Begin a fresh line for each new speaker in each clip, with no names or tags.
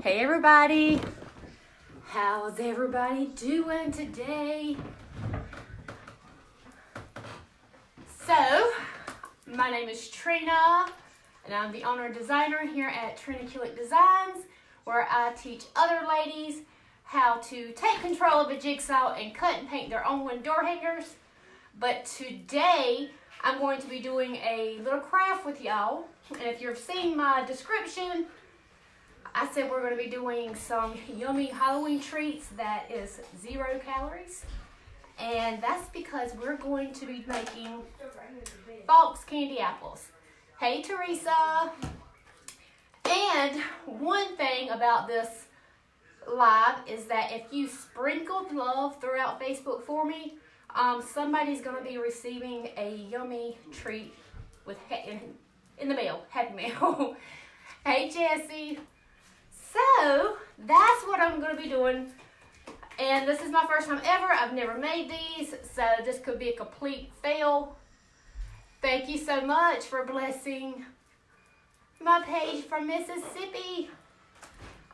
Hey everybody, how's everybody doing today? So, my name is Trina, and I'm the owner and designer here at Trina Killick Designs, where I teach other ladies how to take control of a jigsaw and cut and paint their own wooden door hangers. But today, I'm going to be doing a little craft with y'all, and if you've seen my description, I said we're going to be doing some yummy Halloween treats that is 0 calories. And that's because we're going to be making Fox candy apples. Hey Teresa! And one thing about this live is that if you sprinkled love throughout Facebook for me, somebody's going to be receiving a yummy treat with in the mail. Happy mail. Hey Jessie! So, that's what I'm going to be doing, and this is my first time ever. I've never made these, so this could be a complete fail. Thank you so much for blessing my page from Mississippi.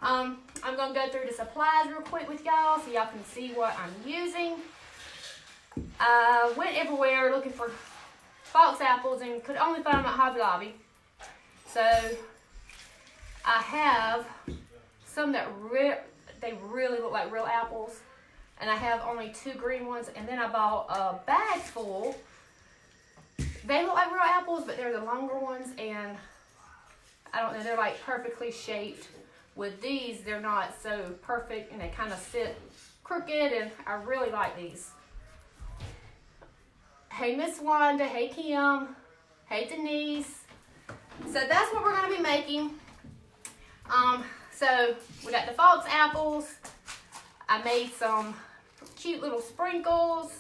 I'm going to go through the supplies real quick with y'all so y'all can see what I'm using. I went everywhere looking for Fox apples and could only find them at Hobby Lobby. So, I have some that they really look like real apples, and I have only 2 green ones, and then I bought a bag full. They look like real apples, but they're the longer ones, and I don't know, they're like perfectly shaped. With these, they're not so perfect, and they kind of sit crooked, and I really like these. Hey Miss Wanda, hey Kim, hey Denise. So that's what we're going to be making. So we got the Fox apples. I made some cute little sprinkles.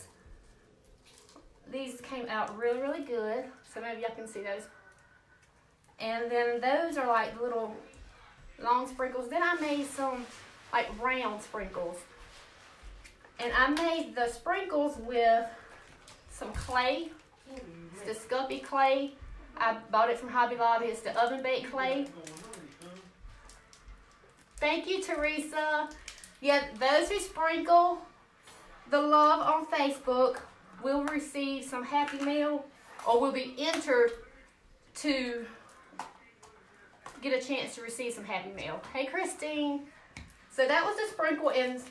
These came out really, really good. So maybe y'all can see those. And then those are like little long sprinkles. Then I made some like round sprinkles. And I made the sprinkles with some clay. It's the Scuppy clay. I bought it from Hobby Lobby. It's the oven baked clay. Thank you, Teresa. Yeah, those who sprinkle the love on Facebook will receive some Happy Meal, or will be entered to get a chance to receive some Happy Meal. Hey, Christine. So that was the sprinkle, and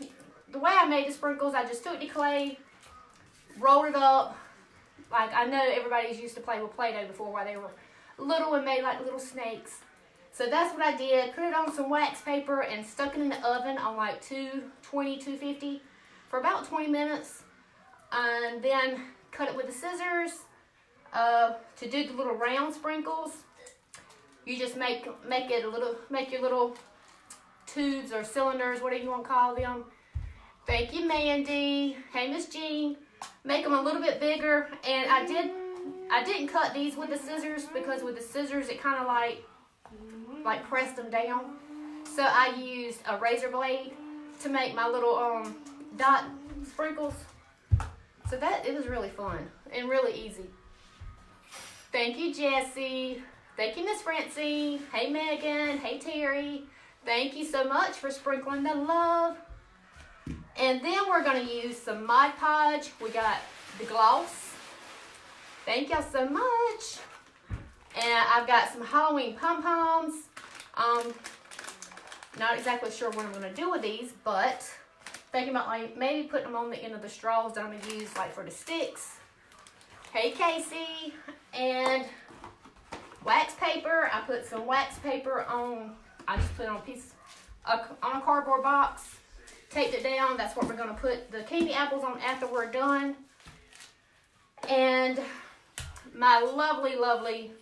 the way I made the sprinkles, I just took the clay, rolled it up. Like, I know everybody's used to play with Play-Doh before while they were little and made like little snakes. So that's what I did. Put it on some wax paper and stuck it in the oven on like 220, 250 for about 20 minutes. And then cut it with the scissors. To do the little round sprinkles, you just make your little tubes or cylinders, whatever you want to call them. Thank you, Mandy. Hey, Miss Jean. Make them a little bit bigger. And I didn't cut these with the scissors, because with the scissors it kind of like pressed them down. So I used a razor blade to make my little dot sprinkles. So it was really fun and really easy. Thank you, Jessie. Thank you, Miss Francine. Hey, Megan. Hey, Terry. Thank you so much for sprinkling the love. And then we're going to use some Mod Podge. We got the gloss. Thank y'all so much. And I've got some Halloween pom-poms. Not exactly sure what I'm going to do with these, but thinking about like maybe putting them on the end of the straws that I'm going to use like for the sticks. Hey Casey. And wax paper. I put some wax paper on. I just put it on on a cardboard box. Taped it down. That's what we're going to put the candy apples on after we're done. And my lovely, lovely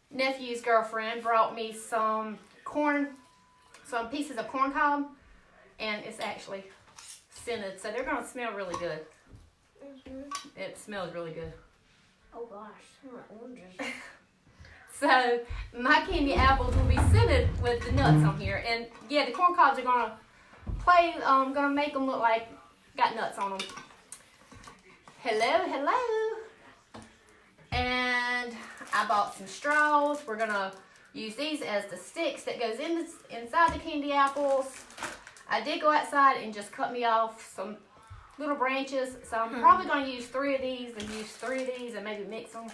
nephew's girlfriend brought me some pieces of corn cob, and it's actually scented, so they're going to smell really good. It smells really good.
Oh gosh, smell like oranges.
So my candy apples will be scented with the nuts on here, and yeah, the corn cobs are gonna make them look like got nuts on them. Hello, hello. And I bought some straws. We're gonna use these as the sticks that goes inside the candy apples. I did go outside and just cut me off some little branches. So I'm probably going to use 3 of these and use 3 of these and maybe mix them.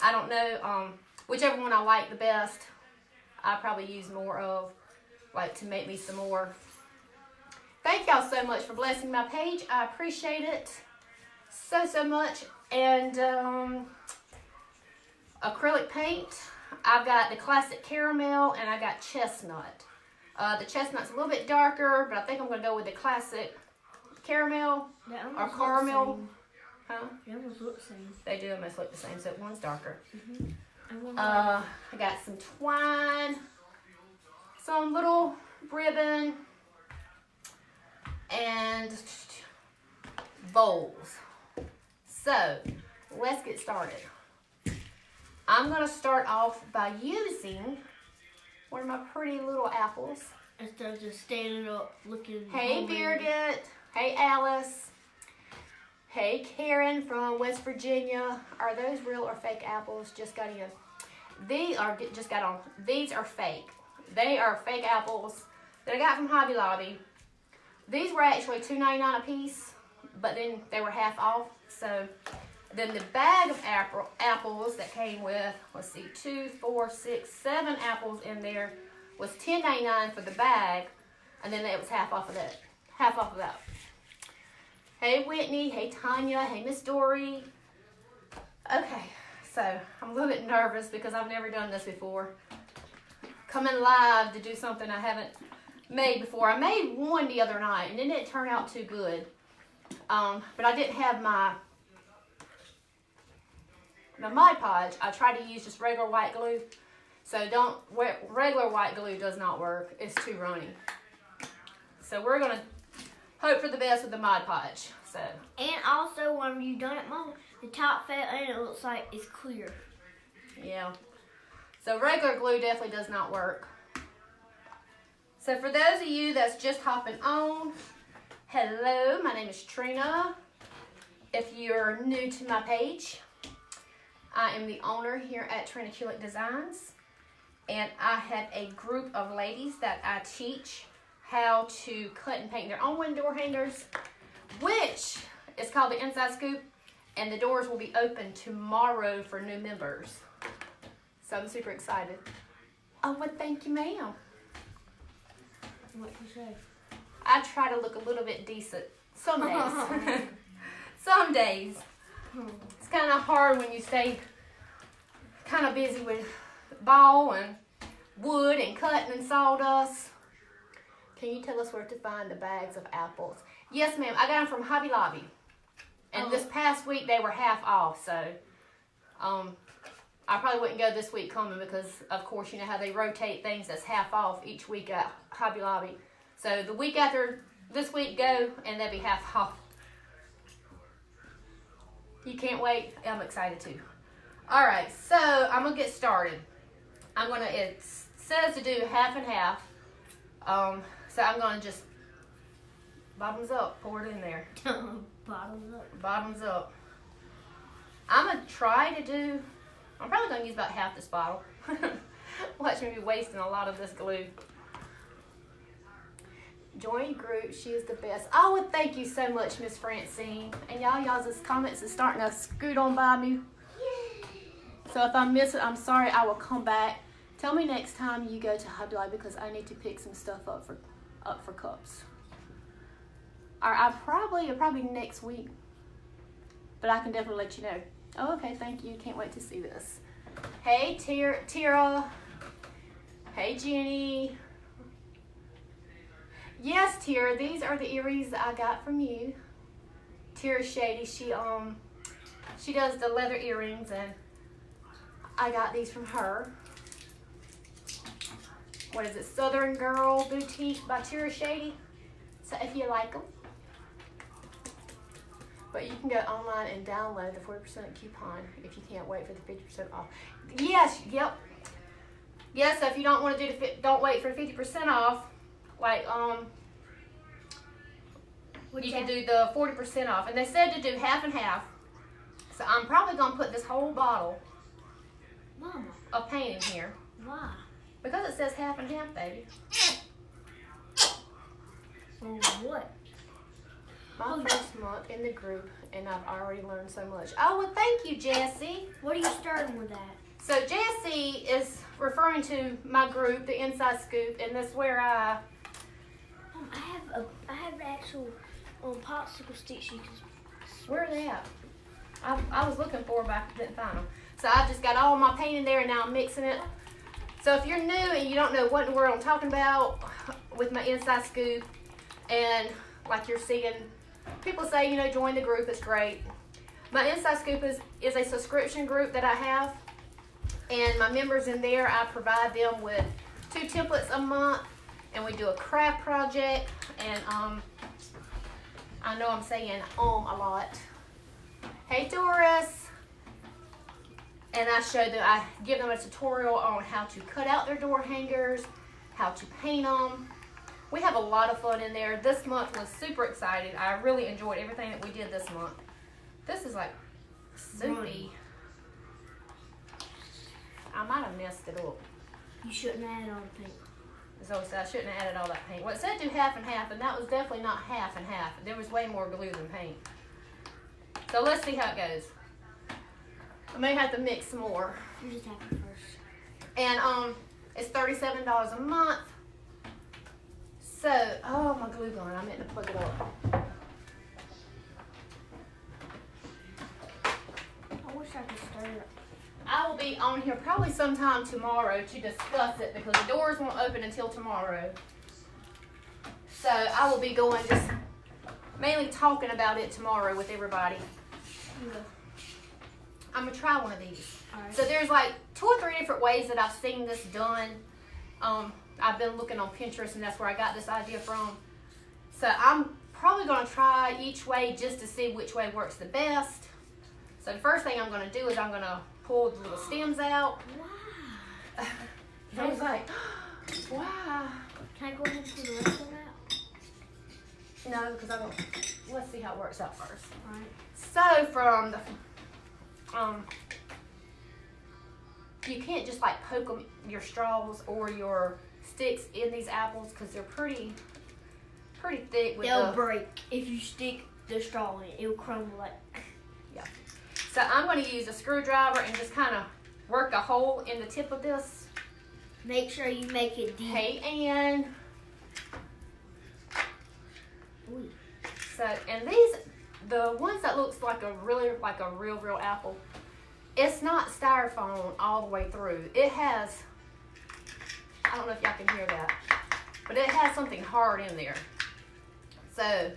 I don't know. Whichever one I like the best, I probably use more of, like to make me some more. Thank y'all so much for blessing my page. I appreciate it so much. And acrylic paint. I've got the classic caramel and I got chestnut. The chestnut's a little bit darker, but I think I'm going to go with the classic caramel or caramel. Huh?
They almost look the same.
They do almost look the same, so one's darker.
Mm-hmm.
I got some twine, some little ribbon, and bowls. So, let's get started. I'm going to start off by using one of my pretty little apples.
Instead of just standing up looking.
Hey, Bearded. Hey, Alice. Hey, Karen from West Virginia. Are those real or fake apples? Just got in. These are just got on. These are fake. They are fake apples that I got from Hobby Lobby. These were actually $2.99 a piece, but then they were half off. So then the bag of apples that came with, let's see, 2, 4, 6, 7 apples in there was $10.99 for the bag, and then it was half off of that. Half off of that. Hey Whitney, hey Tanya, hey Miss Dory. Okay, so I'm a little bit nervous because I've never done this before. Coming live to do something I haven't made before. I made one the other night and it didn't turn out too good. But I didn't have my Mod Podge. I tried to use just regular white glue. So regular white glue does not work. It's too runny. So we're gonna hope for the best with the Mod Podge. So.
And also, when you done it, Mom, the top fell and it looks like it's clear.
Yeah. So regular glue definitely does not work. So for those of you that's just hopping on, hello, my name is Trina. If you're new to my page, I am the owner here at Trina Designs, and I have a group of ladies that I teach how to cut and paint their own window door hangers, which is called the Inside Scoop, and the doors will be open tomorrow for new members. So I'm super excited. Oh, well, thank you, ma'am.
What you say?
I try to look a little bit decent some days. Some days. It's kind of hard when you stay kind of busy with ball and wood and cutting and sawdust. Can you tell us where to find the bags of apples? Yes, ma'am. I got them from Hobby Lobby. And this past week, they were half off. So, I probably wouldn't go this week coming because, of course, you know how they rotate things that's half off each week at Hobby Lobby. So, the week after this week, go, and they'll be half off. You can't wait? I'm excited too. All right, so I'm going to get started. It says to do half and half. So I'm going to just bottoms up, pour it in there.
Bottoms up.
Bottoms up. I'm going to try to do, I'm probably going to use about half this bottle. Watch me be wasting a lot of this glue. Join group, she is the best. Oh, well, thank you so much, Miss Francine. And y'all's comments is starting to scoot on by me. So if I miss it, I'm sorry. I will come back. Tell me next time you go to Hobby Lobby because I need to pick some stuff up for cups. Or probably next week. But I can definitely let you know. Oh, okay, thank you. Can't wait to see this. Hey, Tira. Hey, Jenny. Yes, Tira, these are the earrings that I got from you. Tira Shady, she does the leather earrings, and I got these from her. What is it? Southern Girl Boutique by Tira Shady. So if you like them. But you can go online and download the 40% coupon if you can't wait for the 50% off. Yes, yep. Yes, so if you don't want to don't wait for 50% off, like, you can do the 40% off. And they said to do half and half. So I'm probably going to put this whole bottle
Mama.
of paint in here.
Why?
Because it says half and half, baby.
Oh, what?
My first month in the group, and I've already learned so much. Oh, well, thank you, Jessie.
What are you starting with that?
So Jessie is referring to my group, the Inside Scoop, and that's where I
have the actual popsicle sticks you can.
Where are they at? I was looking for them, but I didn't find them. So I just got all my paint in there, and now I'm mixing it. So if you're new and you don't know what in the world I'm talking about with my Inside Scoop, and like you're seeing people say, you know, join the group, it's great. My Inside Scoop is a subscription group that I have, and my members in there, I provide them with 2 templates a month, and we do a craft project, and I know I'm saying a lot. Hey Doris. And I give them a tutorial on how to cut out their door hangers, how to paint them. We have a lot of fun in there. This month was super excited. I really enjoyed everything that we did this month. This is like soupy. I might have messed it up.
You shouldn't add all the paint.
So I shouldn't have added all that paint. Well, it said do half and half, and that was definitely not half and half. There was way more glue than paint. So let's see how it goes. I may have to mix some more.
You just have to first.
And it's $37 a month. So, oh, my glue gun, I meant to plug it up.
I wish I could stir it.
I will be on here probably sometime tomorrow to discuss it because the doors won't open until tomorrow. So I will be going just mainly talking about it tomorrow with everybody.
Yeah.
I'm gonna try one of these.
Alright.
So there's like 2 or 3 different ways that I've seen this done. I've been looking on Pinterest, and that's where I got this idea from. So I'm probably gonna try each way just to see which way works the best. So the first thing I'm gonna do is I'm gonna pull the little stems out.
Wow.
I was like, wow.
Can I go ahead and pull the rest of that?
No, because I don't. Let's see how it works out first.
Alright.
So from the you can't just like poke them, your straws or your sticks in these apples because they're pretty thick.
They'll break if you stick the straw in it. It'll crumble like.
Yeah. So I'm going to use a screwdriver and just kind of work a hole in the tip of this.
Make sure you make it deep.
Hey, Ann.
Ooh.
So, and these, the ones that looks like a real apple, it's not styrofoam all the way through. It has, I don't know if y'all can hear that, but it has something hard in there. So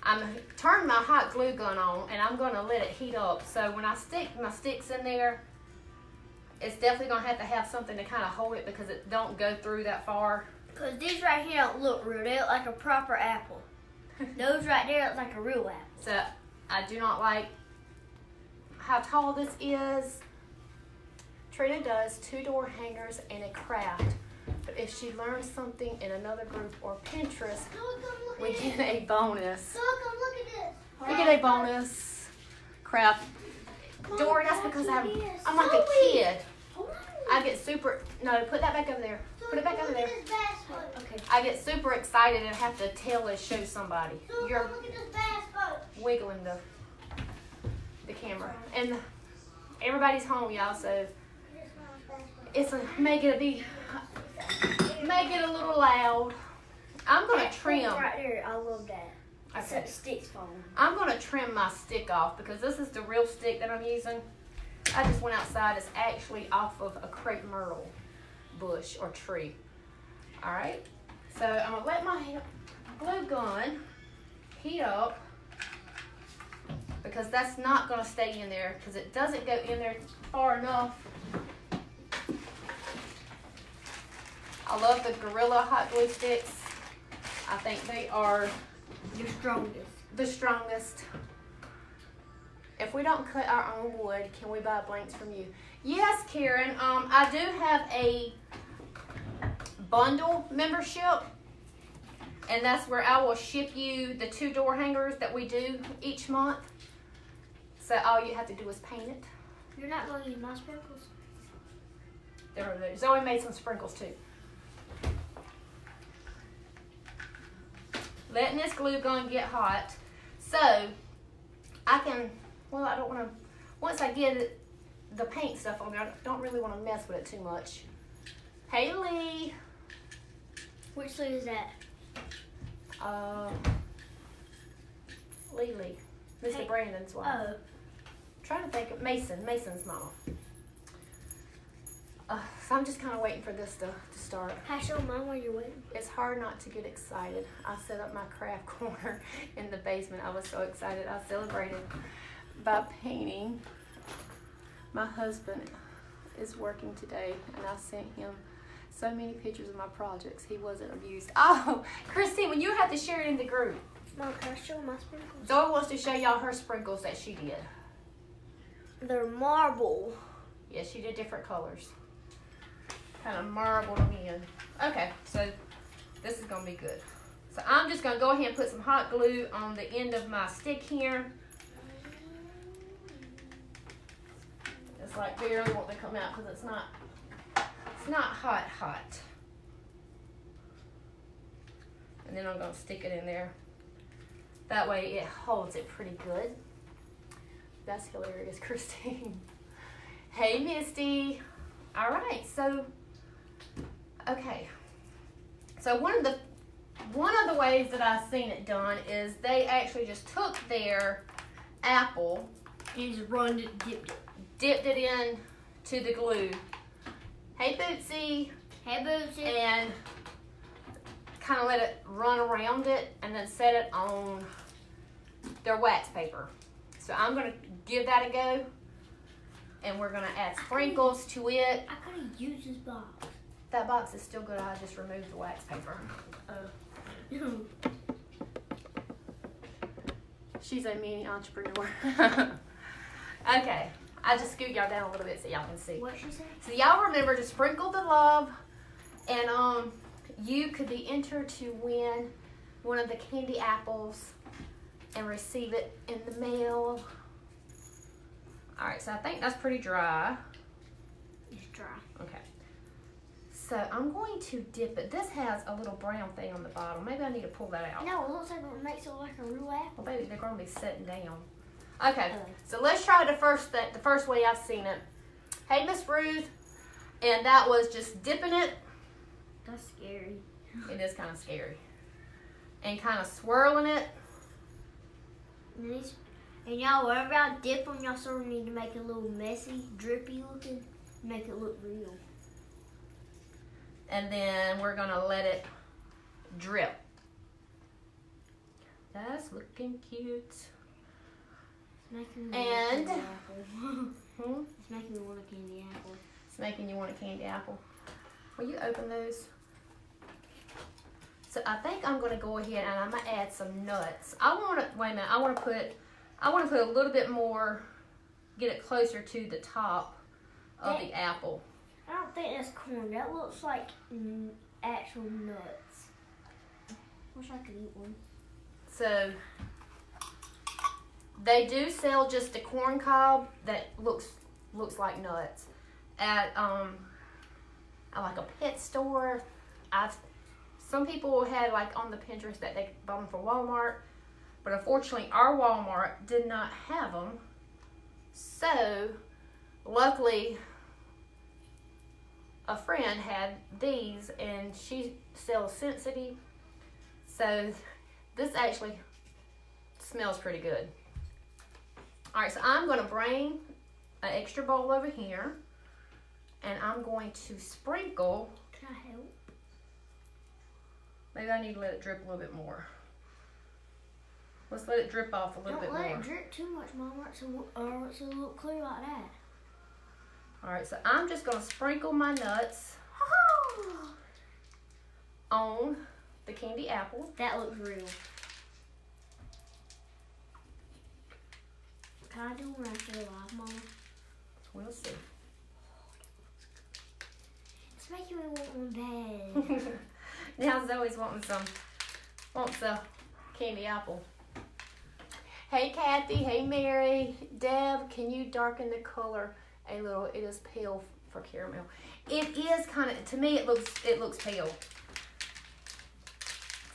I'm turning my hot glue gun on, and I'm going to let it heat up. So when I stick my sticks in there, it's definitely going to have something to kind of hold it because it don't go through that far.
Because these right here don't look real. They look like a proper apple. Those right there look like a real apple.
So I do not like how tall this is. Trina does 2 door hangers and a craft. But if she learns something in another group or Pinterest, we get a bonus.
Look at this.
We get a bonus craft. Dory, that's because I'm like a kid. I get super, no, put that back over there. Put it back over there.
Okay.
I get super excited and have to tell and show somebody. You're
Look at this bass boat.
wiggling the camera. And everybody's home, y'all, so it's make it a little loud. I'm gonna trim.
Right there, I love that.
Okay.
Except sticks falling.
I'm gonna trim my stick off because this is the real stick that I'm using. I just went outside. It's actually off of a crepe myrtle bush or tree. All right. So I'm gonna let my glue gun heat up because that's not gonna stay in there because it doesn't go in there far enough. I love the Gorilla hot glue sticks. I think they are
Your strongest.
the strongest. If we don't cut our own wood, can we buy blanks from you? Yes, Karen. I do have a bundle membership, and that's where I will ship you the 2 door hangers that we do each month. So all you have to do is paint it.
You're not going to use my sprinkles?
There we go. Zoe made some sprinkles too. Letting this glue gun get hot. So, I can, well, I don't want to, once I get it, the paint stuff on there, I don't really want to mess with it too much. Haley.
Which sleeve is that?
Lily. Mr. Brandon's wife.
Oh.
Trying to think of Mason's mama. So I'm just kind of waiting for this to start.
Hi, show Mom while you're waiting.
It's hard not to get excited. I set up my craft corner in the basement. I was so excited. I celebrated by painting. My husband is working today, and I sent him so many pictures of my projects. He wasn't amused. Oh, Christine, when you have to share it in the group.
Mom, can I show my sprinkles?
Zoe wants to show y'all her sprinkles that she did.
They're marble.
Yeah, she did different colors. Kind of marbled them in. Okay, so this is going to be good. So I'm just going to go ahead and put some hot glue on the end of my stick here. It's like barely want to come out because it's not hot. And then I'm going to stick it in there. That way it holds it pretty good. That's hilarious, Christine. Hey, Misty. All right, so, okay. So one of the ways that I've seen it done is they actually just took their apple
And just
dipped it in to the glue. Hey, Bootsy.
Hey, Bootsy.
And kind of let it run around it and then set it on their wax paper. So I'm going to give that a go. And we're going to add sprinkles to it.
I could have used this box.
That box is still good. I just removed the wax paper. She's a mini entrepreneur. Okay. I just scoot y'all down a little bit so y'all can see.
What she said?
So y'all remember to sprinkle the love. And you could be entered to win one of the candy apples and receive it in the mail. Alright, so I think that's pretty dry.
It's dry.
Okay. So I'm going to dip it. This has a little brown thing on the bottom. Maybe I need to pull that out.
No, it looks like it makes it like a real apple.
Well, baby, they're going to be sitting down. Okay, so let's try the first way I've seen it. Hey, Miss Ruth. And that was just dipping it.
That's scary.
It is kind of scary. And kind of swirling it.
And y'all, wherever I dip them, y'all sort of need to make it a little messy, drippy looking, make it look real.
And then we're going to let it drip. That's looking cute.
It's making me
And
want a candy apple. It's making me want a candy apple.
It's making you want a candy apple. Will you open those? So I think I'm going to go ahead and I'm going to add some nuts. I want to put a little bit more, get it closer to the top of the apple.
I don't think that's corn. That looks like actual nuts. Wish I could eat one.
So they do sell just a corn cob that looks like nuts at like a pet store. Some people had like on the Pinterest that they bought them for Walmart, but unfortunately our Walmart did not have them. So luckily a friend had these and she sells Sensitive. So this actually smells pretty good. All right, so I'm going to bring an extra bowl over here and I'm going to sprinkle.
Can I help?
Maybe I need to let it drip a little bit more. Let's let it drip off a little bit more.
Don't let it drip too much, Mom, or it's a little clear like that.
All right, so I'm just going to sprinkle my nuts on the candy apple.
That looks real. Can I do one after the live, Mama?
We'll see.
It's making me want one bad.
Now Zoe's wants a candy apple. Hey Kathy, hey Mary, Deb, can you darken the color a little? It is pale for caramel. it is kind of, to me, it looks pale.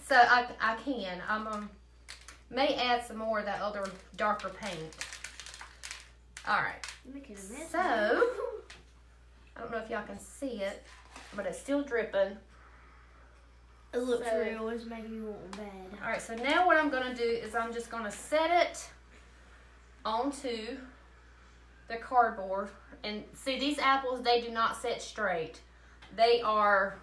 So I can. May add some more of that other darker paint. All right. So, I don't know if y'all can see it, but it's still dripping.
It looks real. It's making me want bad.
All right, so now what I'm going to do is I'm just going to set it onto the cardboard. And see, these apples, they do not set straight. They're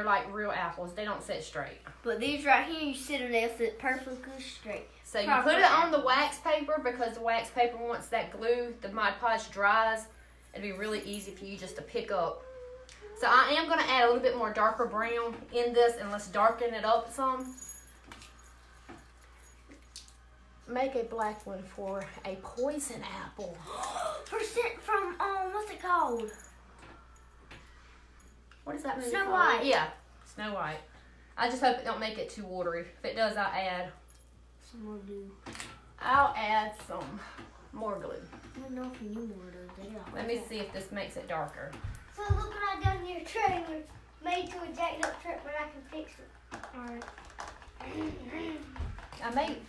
like real apples. They don't set straight.
But these right here, you sit on there, sit perfectly straight.
So you put it on the wax paper, because the wax paper, once that glue, the Mod Podge dries, it'd be really easy for you just to pick up. So I am going to add a little bit more darker brown in this, and let's darken it up some. Make a black one for a poison apple.
From what's it called?
What is that movie
Snow
called?
White.
Yeah, Snow White. I just hope it don't make it too watery. If it does, I'll add
some more glue.
I'll add some more glue.
I don't know if you need more glue.
Let me see if this makes it darker.
So look what I done your tray. You're made to a jacked up trip, but I can fix it.
Alright.
I made.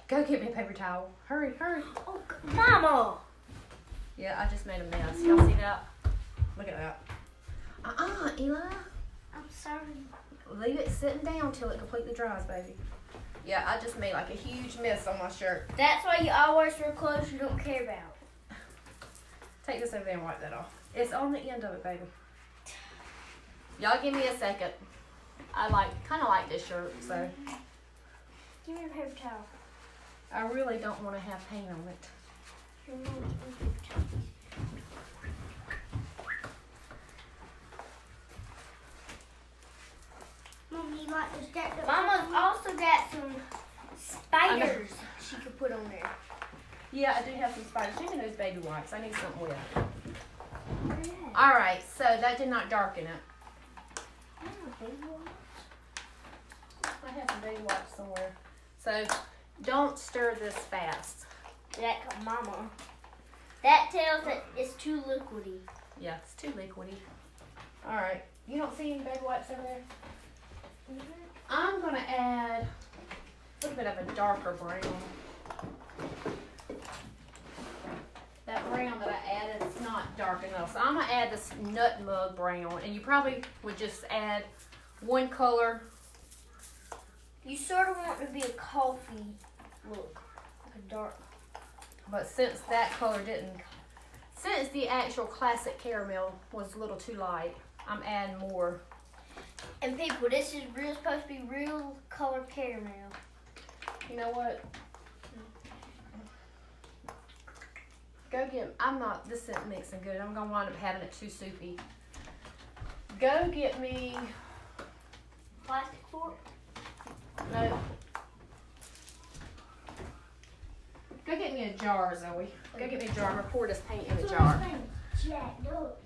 Go get me a paper towel. Hurry, hurry.
Oh, Mama!
Yeah, I just made a mess. Y'all see that? Look at that. Eli.
I'm sorry.
Leave it sitting down till it completely dries, baby. Yeah, I just made like a huge mess on my shirt.
That's why you always wear clothes you don't care about.
Take this over there and wipe that off. It's on the end of it, baby. Y'all give me a second. I kind of like this shirt, so.
Give me a paper towel.
I really don't want to have paint on it.
Mom, you like this jacked up?
Mama's also got some spiders she could put on there.
Yeah, I do have some spiders. Give me those baby wipes. I need something wet.
Yeah.
All right, so that did not darken it. I have some baby wipes somewhere. So don't stir this fast.
That Mama. That tells that it's too liquidy.
Yeah, it's too liquidy. All right, you don't see any baby wipes over there? I'm gonna add a little bit of a darker brown. That brown that I added is not dark enough. So I'm gonna add this nutmeg brown, and you probably would just add one color.
You sort of want it to be a coffee look, like a dark.
But since that color since the actual classic caramel was a little too light, I'm adding more.
And people, this is supposed to be real color caramel.
You know what? Go get, this isn't mixing good. I'm gonna wind up having it too soupy. Go get me,
Plastic fork?
no. Go get me a jar, Zoe. Go get me a jar. I'm gonna pour this paint in a jar.
Jacked up.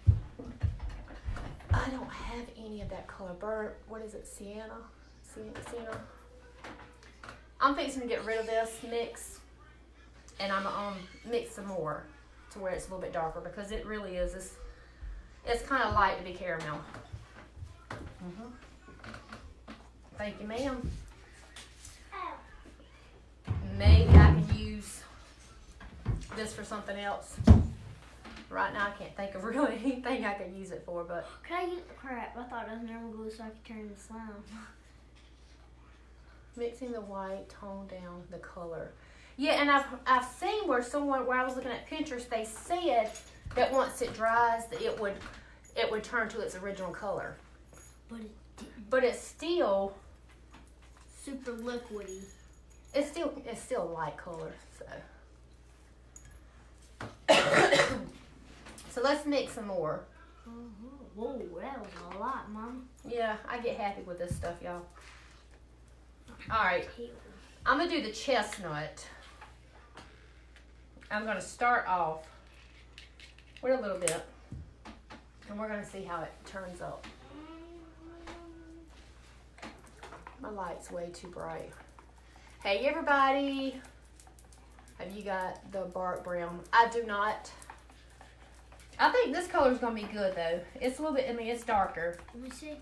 I don't have any of that color. Burnt, what is it, sienna? Sienna. I'm fixing to get rid of this mix, and I'm gonna mix some more to where it's a little bit darker, because it really is. It's kind of light to be caramel. Thank you, ma'am. Maybe I can use this for something else. Right now, I can't think of really anything I could use it for, but.
Can I use crap? I thought it was normal glue so I could turn the slime.
Mixing the white, tone down the color. Yeah, and I've seen where I was looking at Pinterest, they said that once it dries, that it would turn to its original color.
But it didn't.
But it's still
Super liquidy.
it's still a light color, so. So let's mix some more.
Whoa, that was a lot, Mom.
Yeah, I get happy with this stuff, y'all. All right, I'm gonna do the chestnut. I'm gonna start off with a little bit, and we're gonna see how it turns up. My light's way too bright. Hey everybody, have you got the bark brown? I do not. I think this color is going to be good, though. It's a little bit, I mean, it's darker.
Let me see.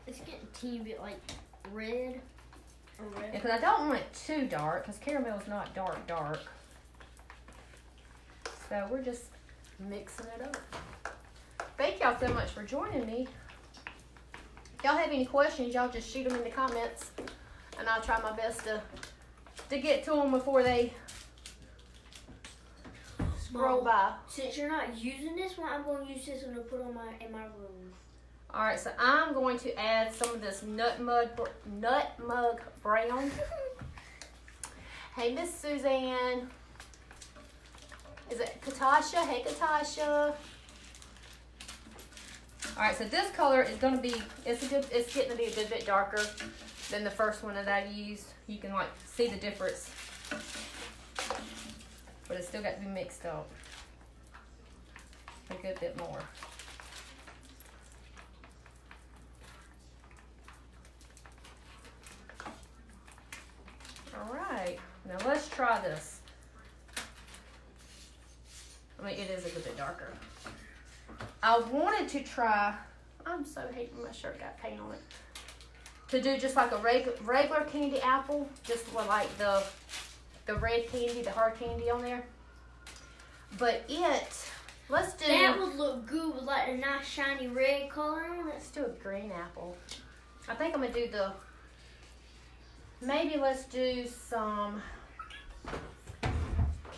It's getting a teeny bit like red. Or red.
Because I don't want it too dark, because caramel is not dark. So we're just mixing it up. Thank y'all so much for joining me. If y'all have any questions, y'all just shoot them in the comments, and I'll try my best to get to them before they scroll by.
Since you're not using this one, I'm going to use this one to put on in my room.
All right, so I'm going to add some of this nutmeg brown. Hey, Miss Suzanne. Is it Katasha? Hey, Katasha. All right, so this color is going to be, it's getting to be a good bit darker than the first one that I used. You can like see the difference, but it's still got to be mixed up a good bit more. All right, now let's try this. I mean, it is a good bit darker. I wanted to try, I'm so hating my shirt got paint on it, to do just like a regular candy apple, just with like the red candy, the hard candy on there. But let's do.
That would look good with like a nice shiny red color on it.
Let's do a green apple. I think I'm gonna do maybe let's do some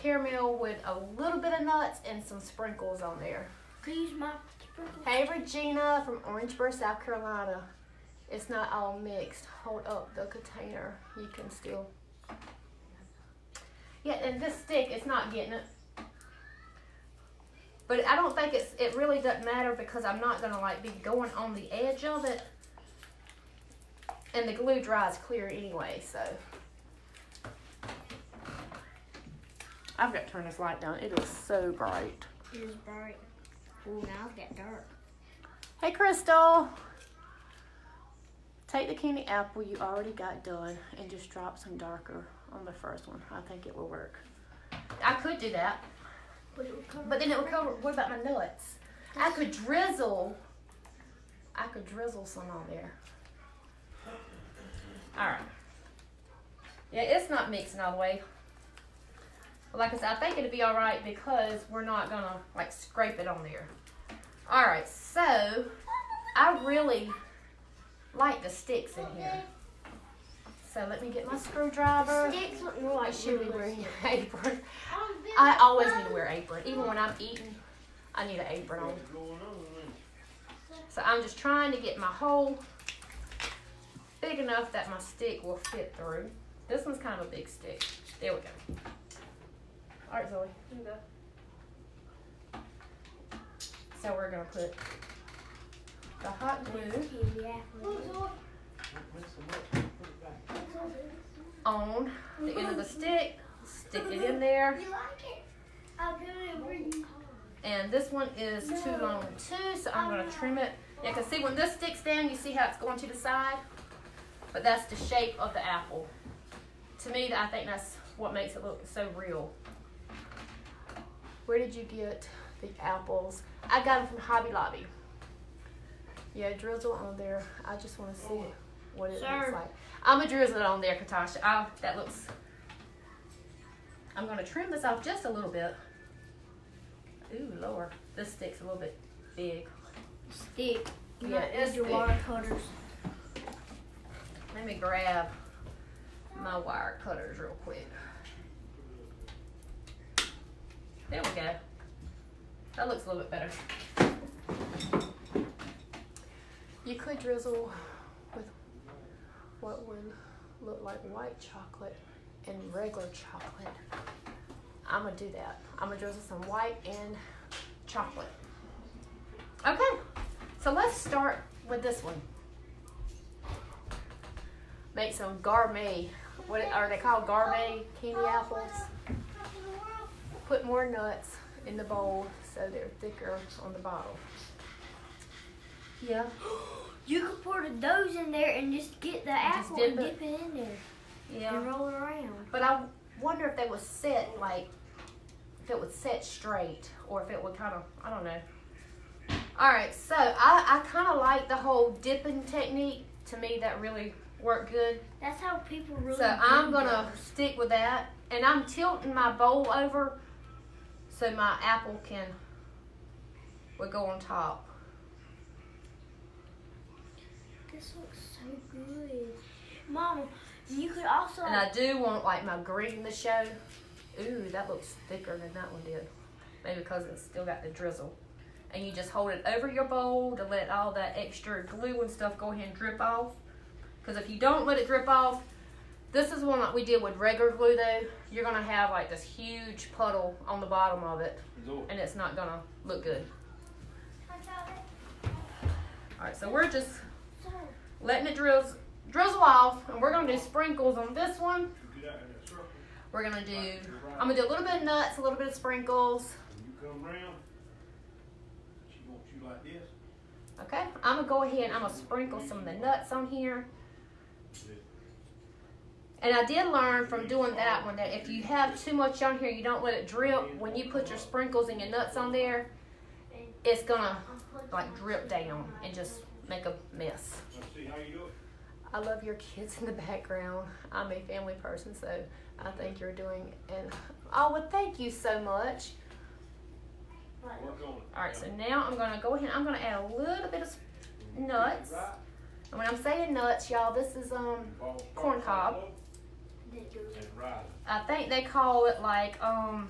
caramel with a little bit of nuts and some sprinkles on there.
Can you use my sprinkles?
Hey, Regina from Orangeburg, South Carolina. It's not all mixed. Hold up the container. You can still. Yeah, and this stick, it's not getting it. But I don't think it really doesn't matter because I'm not gonna like be going on the edge of it. And the glue dries clear anyway, so. I've got to turn this light down. It is so bright.
It is bright. Oh, now it's got dark.
Hey, Crystal. Take the candy apple you already got done and just drop some darker on the first one. I think it will work. I could do that. But then it would cover, what about my nuts? I could drizzle some on there. Alright. Yeah, it's not mixing all the way. But like I said, I think it'll be alright because we're not gonna like scrape it on there. Alright, so I really like the sticks in here. So let me get my screwdriver.
Sticks look more like
Should be wearing
rulers.
an apron. I always need to wear an apron. Even when I'm eating, I need an apron on. So I'm just trying to get my hole big enough that my stick will fit through. This one's kind of a big stick. There we go. All right, Zoe, here you go. So we're gonna put the hot glue on the end of the stick. Stick it in there.
You like it? I'll do it for you.
And this one is too long too, so I'm gonna trim it. You can see when this sticks down, you see how it's going to the side? But that's the shape of the apple. To me, I think that's what makes it look so real. Where did you get the apples? I got them from Hobby Lobby. Yeah, drizzle on there. I just want to see what it looks like. I'm gonna drizzle it on there, Katasha. I'm gonna trim this off just a little bit. Ooh, Lord, this stick's a little bit big.
Stick.
Yeah, it's
your
big.
wire cutters.
Let me grab my wire cutters real quick. There we go. That looks a little bit better. You could drizzle with what would look like white chocolate and regular chocolate. I'm gonna do that. I'm gonna drizzle some white and chocolate. Okay, so let's start with this one. Make some gourmet, what are they called, gourmet candy apples. Put more nuts in the bowl so they're thicker on the bottom. Yeah.
You could put those in there and just get the apple and dip it in there.
Yeah.
And roll it around.
But I wonder if they would set like if it would set straight or if it would kind of, I don't know. Alright, so I kind of like the whole dipping technique. To me, that really worked good.
That's how people really
So I'm going to stick with that. And I'm tilting my bowl over so my apple would go on top.
This looks so good. Mama, you could also...
And I do want like my green to show. Ooh, that looks thicker than that one did. Maybe because it's still got the drizzle. And you just hold it over your bowl to let all that extra glue and stuff go ahead and drip off. Because if you don't let it drip off, this is one that we did with regular glue though. You're going to have like this huge puddle on the bottom of it. And it's not going to look good. Alright, so we're just letting it drizzle off. And we're going to do sprinkles on this one. We're going to do, I'm going to do a little bit of nuts, a little bit of sprinkles.
You come around, she wants you like this.
Okay, I'm going to go ahead and I'm going to sprinkle some of the nuts on here. And I did learn from doing that one that if you have too much on here, you don't let it drip. When you put your sprinkles and your nuts on there, it's going to like drip down and just make a mess.
Let's see how you do it.
I love your kids in the background. I'm a family person, so I think you're doing, and oh, well, thank you so much.
Work on it.
All right, so now I'm gonna go ahead. I'm gonna add a little bit of nuts. And when I'm saying nuts, y'all, this is corn cob.
And rise.
I think they call it like corn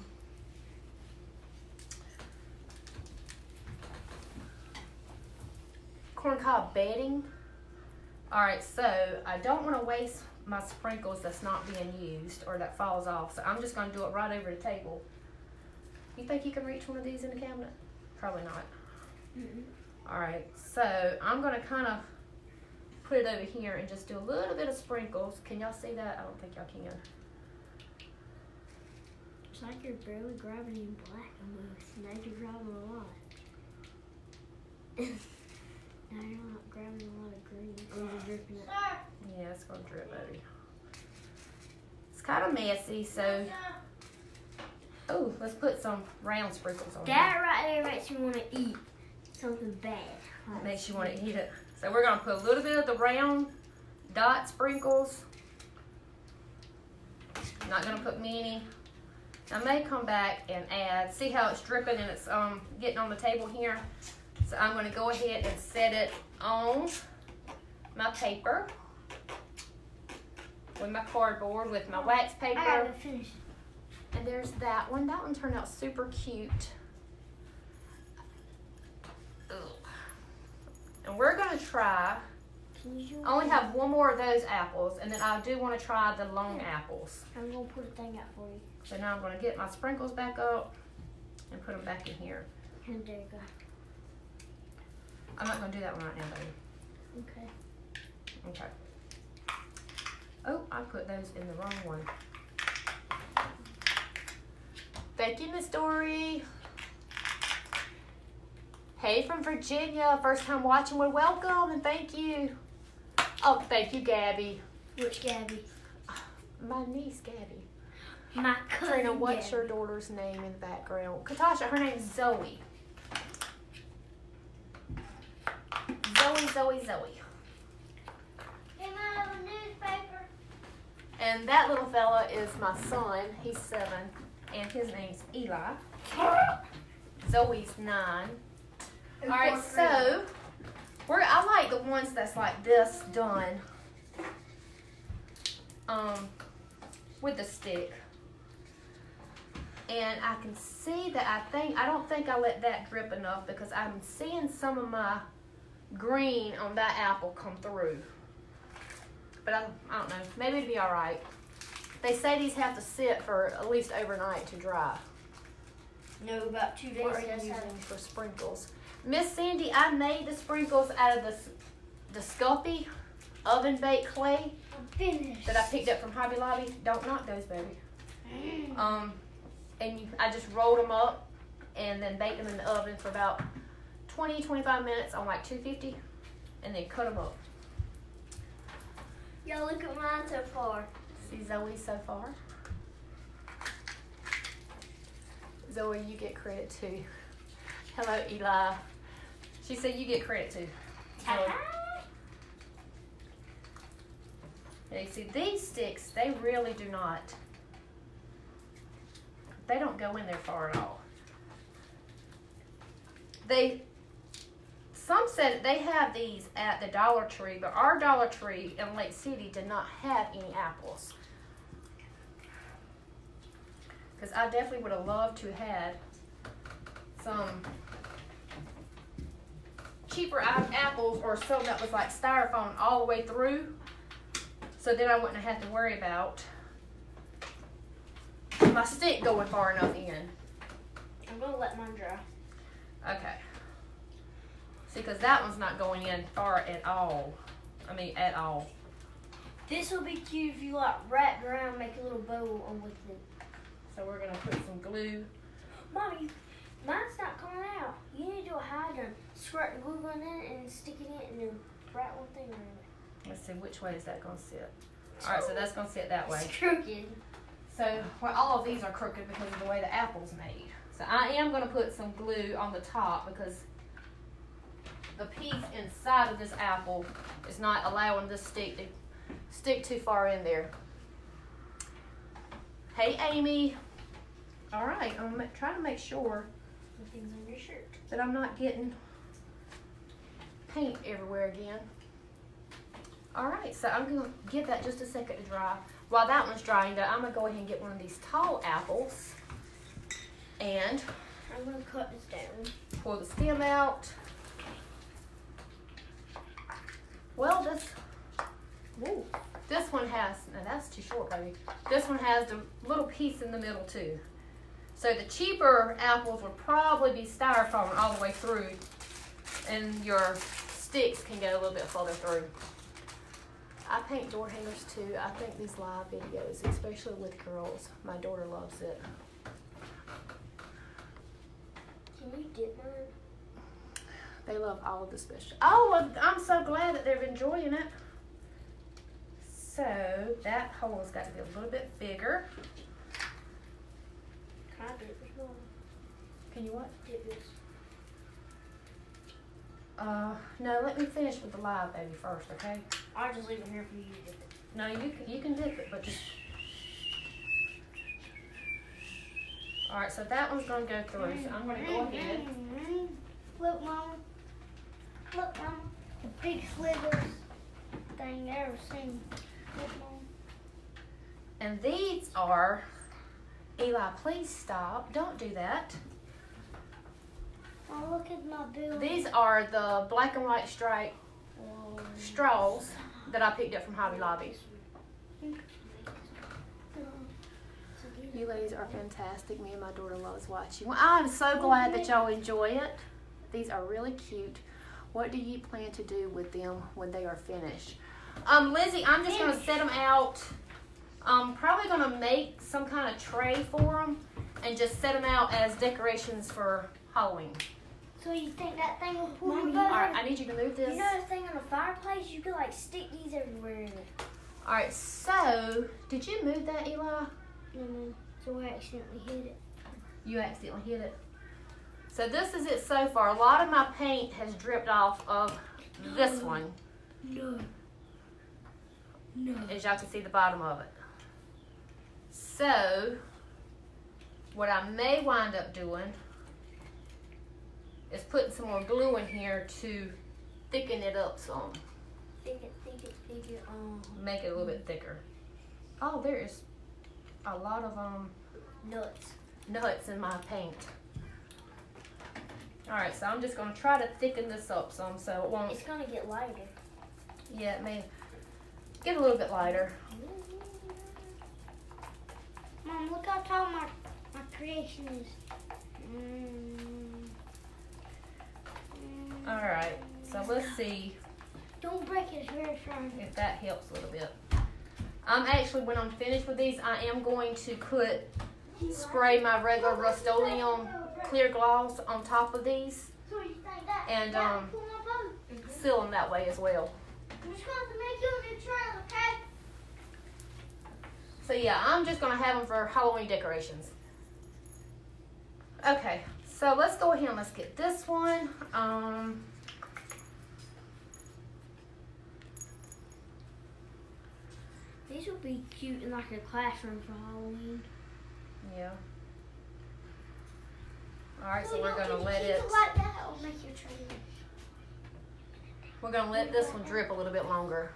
cob bedding. All right, so I don't want to waste my sprinkles that's not being used or that falls off. So I'm just going to do it right over the table. You think you can reach one of these in the cabinet? Probably not. All right, so I'm going to kind of put it over here and just do a little bit of sprinkles. Can y'all see that? I don't think y'all can.
It's like you're barely grabbing in black almost. Now you're grabbing a lot. Now you're not grabbing a lot of green. Or you're dripping it.
Yeah, it's going to drip, baby. It's kind of messy, so... Oh, let's put some round sprinkles on
That right there makes you want to eat something bad.
It makes you want to eat it. So we're going to put a little bit of the round dot sprinkles. Not going to put many. I may come back and add. See how it's dripping and it's getting on the table here? So I'm going to go ahead and set it on my paper with my cardboard, with my wax
I
paper.
gotta finish.
And there's that one. That one turned out super cute. Ugh. And we're going to try, I only have one more of those apples, and then I do want to try the long apples.
I'm going to put a thing out for you.
So now I'm going to get my sprinkles back up and put them back in here.
And there you go.
I'm not going to do that one right now, baby.
Okay.
Okay. Oh, I put those in the wrong one. Thank you, Miss Dory. Hey, from Virginia. First time watching. Well, welcome and thank you. Oh, thank you, Gabby.
Which Gabby?
My niece, Gabby.
My cousin
Trina, what's
Gabby.
your daughter's name in the background? Katasha, her name's Zoe. Zoe.
Can I have a newspaper?
And that little fella is my son. He's 7. And his name's Eli. Zoe's 9. All right, so I like the ones that's like this done with the stick. And I can see that I don't think I let that drip enough because I'm seeing some of my green on that apple come through. But I don't know, maybe it'd be all right. They say these have to sit for at least overnight to dry.
No, about 2 days.
What are you using for sprinkles? Miss Sandy, I made the sprinkles out of the Sculpey oven baked clay
I'm finished.
that I picked up from Hobby Lobby. Don't knock those, baby. I just rolled them up and then baked them in the oven for about 20-25 minutes on like 250, and then cut them up.
Y'all look at mine so far.
See Zoe so far. Zoe, you get credit too. Hello, Eli. She said you get credit too. Zoe. Now you see these sticks, they really do not, they don't go in there far at all. Some said they have these at the Dollar Tree, but our Dollar Tree in Lake City did not have any apples. Because I definitely would have loved to have had some cheaper apples or some that was like styrofoam all the way through. So then I wouldn't have had to worry about my stick going far enough in.
I'm going to let mine dry.
Okay. See, because that one's not going in far at all. I mean, at all.
This will be cute if you like wrap it around, make a little bow on with it.
So we're going to put some glue.
Mommy, mine's not coming out. You need to do a hydrant. Squirt the glue gun in it and stick it in and then wrap one thing around it.
Let's see, which way is that going to sit? All right, so that's going to sit that way.
It's crooked.
So, well, all of these are crooked because of the way the apple's made. So I am going to put some glue on the top because the piece inside of this apple is not allowing this stick to stick too far in there. Hey, Amy. All right, I'm trying to make sure
Nothing's on your shirt.
that I'm not getting paint everywhere again. All right, so I'm going to give that just a second to dry. While that one's drying, though, I'm going to go ahead and get one of these tall apples and
I'm going to cut this down.
pull the stem out. Well, this one has, no, that's too short, baby. This one has the little piece in the middle, too. So the cheaper apples would probably be styrofoam all the way through, and your sticks can go a little bit further through. I paint door hangers, too. I think these live videos, especially with girls, my daughter loves it.
Can you dip mine?
They love all of the special. Oh, well, I'm so glad that they're enjoying it. So that hole's got to be a little bit bigger.
Can I dip this one?
Can you what?
Dip this.
No, let me finish with the live baby first, okay?
I'll just leave it here for you to dip it.
No, you can dip it, but just. All right, so that one's gonna go through. So I'm gonna go ahead.
Look, Mama. Look, Mama. The biggest Legos thing I ever seen. Look, Mama.
And these are, Eli, please stop. Don't do that.
Oh, look at my bill.
These are the black and white stripe straws that I picked up from Hobby Lobby. You ladies are fantastic. Me and my daughter loves watching. Well, I'm so glad that y'all enjoy it. These are really cute. What do you plan to do with them when they are finished? Lizzie, I'm just going to set them out. I'm probably going to make some kind of tray for them and just set them out as decorations for Halloween.
So you think that thing will pull
Mommy,
me
All
back?
right, I need you to move this.
You know the thing on the fireplace? You could like stick these everywhere in it.
All right, so did you move that, Eli?
No. So I accidentally hit it.
You accidentally hit it. So this is it so far. A lot of my paint has dripped off of this one.
No.
As y'all can see the bottom of it. So what I may wind up doing is putting some more glue in here to thicken it up some.
Thick it.
Make it a little bit thicker. Oh, there is a lot of nuts in my paint. Alright, so I'm just going to try to thicken this up some so it won't.
It's gonna get lighter.
Yeah, it may get a little bit lighter.
Mom, look how tall my creation is.
Alright, so let's see
Don't break it, it's very strong.
if that helps a little bit. I'm actually, when I'm finished with these, I am going to spray my regular Rust-Oleum clear gloss on top of these
So you think that?
and
pull my boat.
seal them that way as well.
I'm just going to make you a new trail, okay?
So yeah, I'm just going to have them for Halloween decorations. Okay, so let's go ahead and let's get this one.
These would be cute in like a classroom for Halloween.
Yeah. All right, so we're gonna let it.
Like that, it'll make your tree.
We're gonna let this one drip a little bit longer.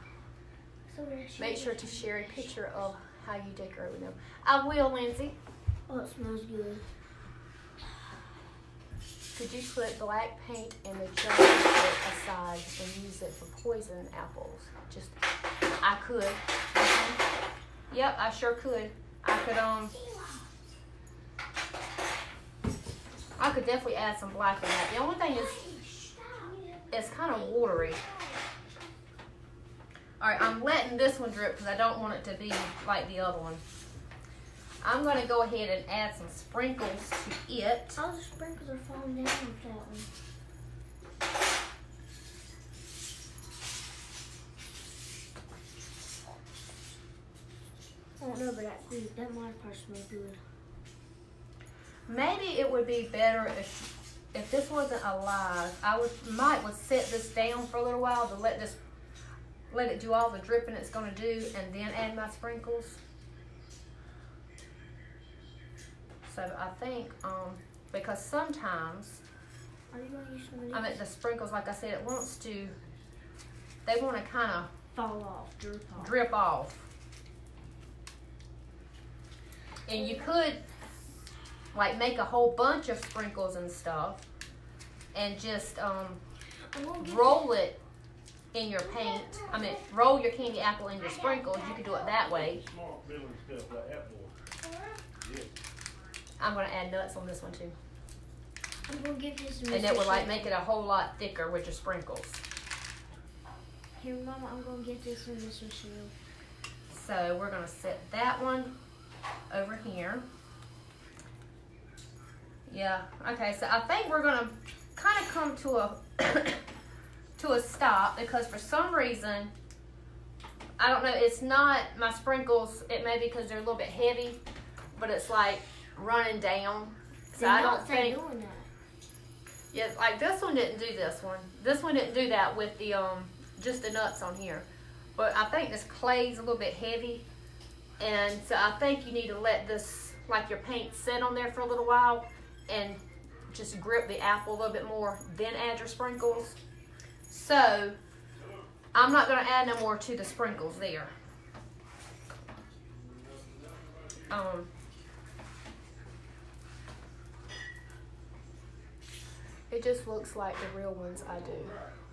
So
Make sure to share a picture of how you decorate with them. I will, Lindsay.
Oh, it smells good.
Could you put black paint in the jar aside and use it for poison apples? Just, I could. Yep, I sure could. I could definitely add some black in that. The only thing is, it's kind of watery. All right, I'm letting this one drip because I don't want it to be like the other one. I'm going to go ahead and add some sprinkles to it.
All the sprinkles are falling down with that one. I don't know, but that might probably smell good.
Maybe it would be better if this wasn't alive. I might set this down for a little while to let it do all the dripping it's going to do, and then add my sprinkles. So I think because sometimes
Are you going to use some of these?
I mean the sprinkles, like I said, they want to kind of
Fall off,
drip off. And you could like make a whole bunch of sprinkles and stuff and just roll it in your paint. I mean, roll your candy apple in your sprinkles. You could do it that way.
Smart building stuff like that, boy. Yeah.
I'm going to add nuts on this one too.
I'm going to give you some.
And it would like make it a whole lot thicker with your sprinkles.
Here, Mama, I'm going to get this one, Miss Michelle.
So we're going to set that one over here. Yeah, okay, so I think we're going to kind of come to a stop because for some reason, I don't know, it's not my sprinkles, it may be because they're a little bit heavy, but it's like running down. So I don't think,
doing that.
yeah, like this one didn't do this one. This one didn't do that with the, just the nuts on here. But I think this clay's a little bit heavy. And so I think you need to let this, like your paint, sit on there for a little while and just grip the apple a little bit more, then add your sprinkles. So I'm not going to add no more to the sprinkles there. It just looks like the real ones I do.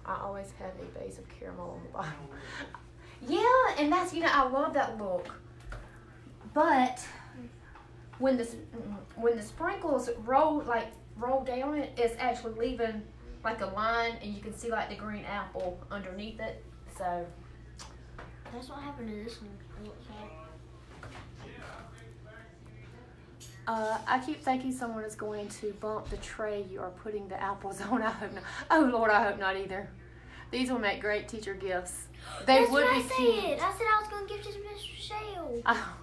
I always have a base of caramel on the bottom. Yeah, and that's, I love that look. But when the sprinkles roll down it, it's actually leaving like a line, and you can see like the green apple underneath it. So
that's what happened to this one. It looks like.
I keep thinking someone is going to bump the tray you are putting the apples on. I hope not. Oh Lord, I hope not either. These will make great teacher gifts. They
That's
would
what
be
I
cute.
said. I said I was going to give this to Miss Michelle.
Oh.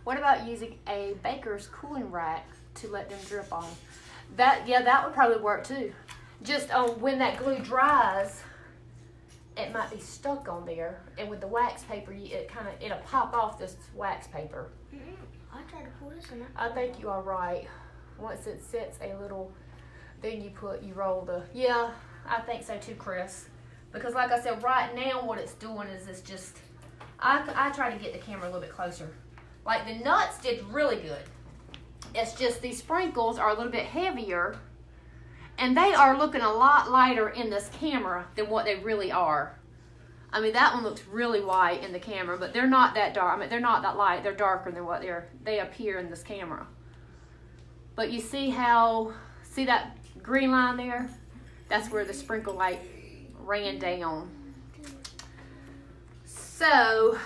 What about using a baker's cooling rack to let them drip on? That would probably work too. Just when that glue dries, it might be stuck on there, and with the wax paper, it'll pop off this wax paper.
I tried to pull this and
I think you are right. Once it sits a little, then you roll the. Yeah, I think so too, Chris. Because like I said, right now what it's doing is it's just. I try to get the camera a little bit closer. Like the nuts did really good. It's just these sprinkles are a little bit heavier, and they are looking a lot lighter in this camera than what they really are. I mean, that one looks really white in the camera, but they're not that dark. I mean, they're not that light. They're darker than what they appear in this camera. But you see that green line there? That's where the sprinkle light ran down. So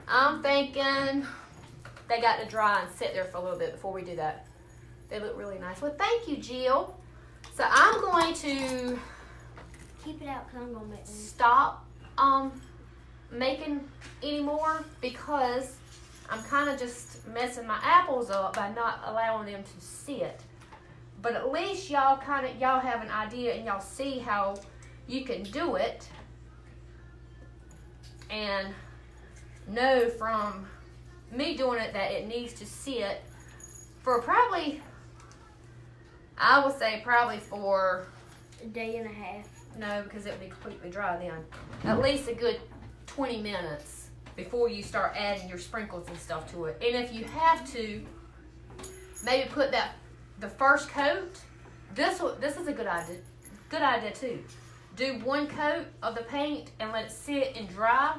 I'm thinking they got to dry and sit there for a little bit before we do that. They look really nice. Well, thank you, Jill. So I'm going to
keep it out because I'm going to make one.
Stop making any more because I'm kind of just messing my apples up by not allowing them to sit. But at least y'all have an idea and y'all see how you can do it and know from me doing it that it needs to sit for probably, I would say probably for
a day and a half.
No, because it would be completely dry then. At least a good 20 minutes before you start adding your sprinkles and stuff to it. And if you have to, maybe put the first coat. This is a good idea. Good idea too. Do one coat of the paint and let it sit and dry,